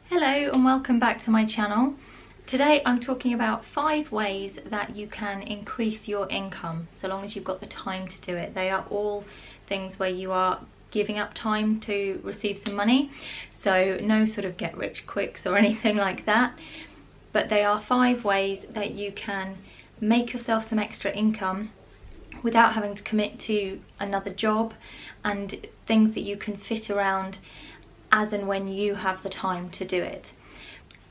Hello and welcome back to my channel. Today I'm talking about 5 ways that you can increase your income so long as you've got the time to do it. They are all things where you are giving up time to receive some money, so no sort of get rich quicks or anything like that, but they are 5 ways that you can make yourself some extra income without having to commit to another job, and things that you can fit around as and when you have the time to do it.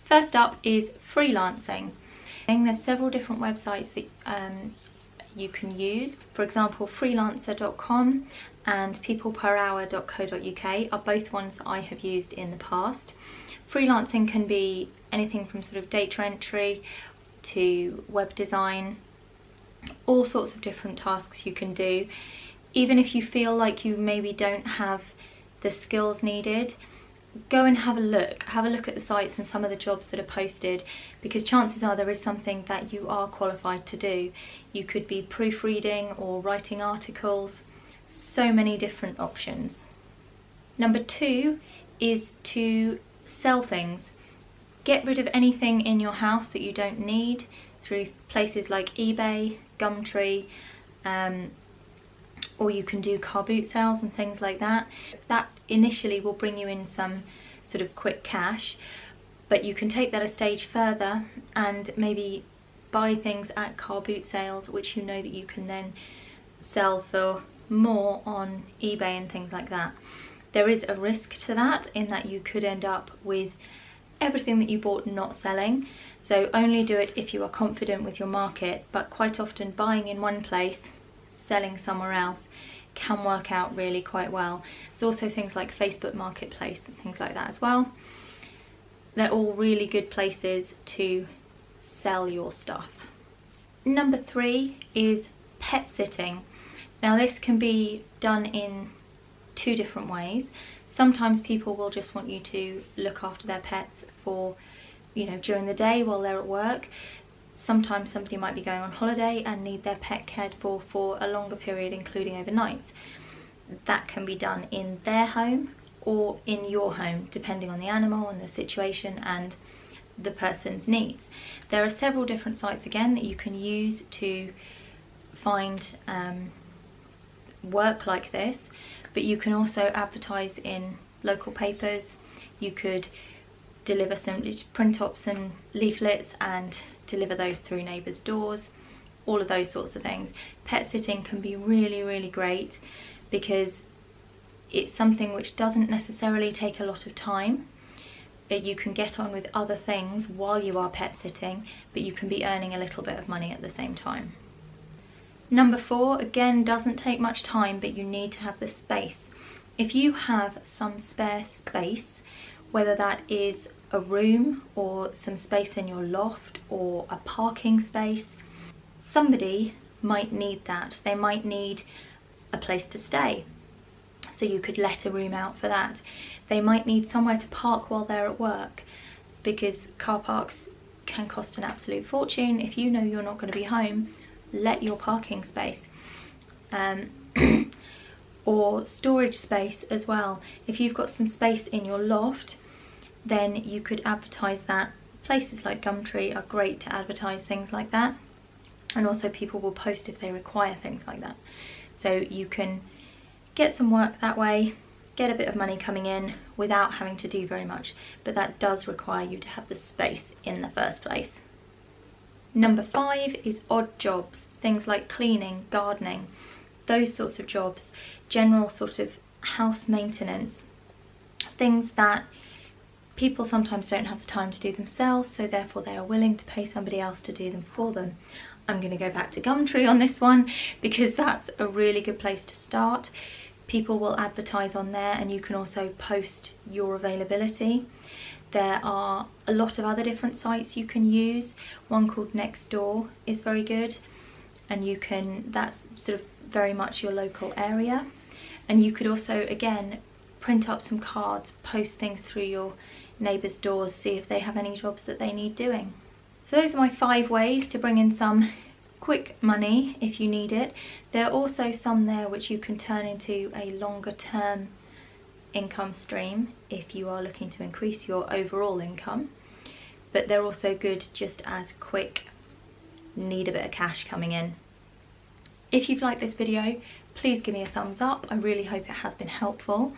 First up is freelancing. There's several different websites that you can use. For example, freelancer.com and peopleperhour.co.uk are both ones that I have used in the past. Freelancing can be anything from sort of data entry to web design, all sorts of different tasks you can do. Even if you feel like you maybe don't have the skills needed, go and have a look at the sites and some of the jobs that are posted, because chances are there is something that you are qualified to do. You could be proofreading or writing articles, so many different options. Number 2 is to sell things. Get rid of anything in your house that you don't need through places like eBay, Gumtree, or you can do car boot sales and things like that. That initially will bring you in some sort of quick cash, but you can take that a stage further and maybe buy things at car boot sales, which you know that you can then sell for more on eBay and things like that. There is a risk to that, in that you could end up with everything that you bought not selling, so only do it if you are confident with your market. But quite often buying in one place, selling somewhere else can work out really quite well. There's also things like Facebook Marketplace and things like that as well. They're all really good places to sell your stuff. Number 3 is pet sitting. Now this can be done in 2 different ways. Sometimes people will just want you to look after their pets for, during the day while they're at work. Sometimes somebody might be going on holiday and need their pet cared for a longer period, including overnights. That can be done in their home or in your home, depending on the animal and the situation and the person's needs. There are several different sites again that you can use to find work like this, but you can also advertise in local papers. You could print up some leaflets and deliver those through neighbours' doors, all of those sorts of things. Pet sitting can be really, really great because it's something which doesn't necessarily take a lot of time. You can get on with other things while you are pet sitting, but you can be earning a little bit of money at the same time. Number 4, again, doesn't take much time, but you need to have the space. If you have some spare space, whether that is a room or some space in your loft or a parking space, somebody might need that. They might need a place to stay, so you could let a room out for that. They might need somewhere to park while they're at work, because car parks can cost an absolute fortune. If you know you're not going to be home, let your parking space. Or storage space as well. If you've got some space in your loft, then you could advertise that. Places like Gumtree are great to advertise things like that, and also people will post if they require things like that. So you can get some work that way, get a bit of money coming in without having to do very much, but that does require you to have the space in the first place. Number 5 is odd jobs, things like cleaning, gardening, those sorts of jobs, general sort of house maintenance, things that people sometimes don't have the time to do themselves, so therefore they are willing to pay somebody else to do them for them. I'm going to go back to Gumtree on this one because that's a really good place to start. People will advertise on there, and you can also post your availability. There are a lot of other different sites you can use. One called Nextdoor is very good, and that's sort of very much your local area. And you could also, again, print up some cards, post things through your neighbours' doors, see if they have any jobs that they need doing. So those are my 5 ways to bring in some quick money if you need it. There are also some there which you can turn into a longer term income stream if you are looking to increase your overall income, but they're also good just as quick, need a bit of cash coming in. If you've liked this video, please give me a thumbs up. I really hope it has been helpful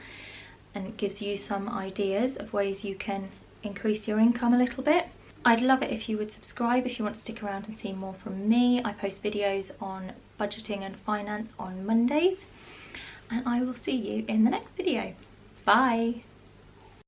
and it gives you some ideas of ways you can increase your income a little bit. I'd love it if you would subscribe if you want to stick around and see more from me. I post videos on budgeting and finance on Mondays, and I will see you in the next video. Bye!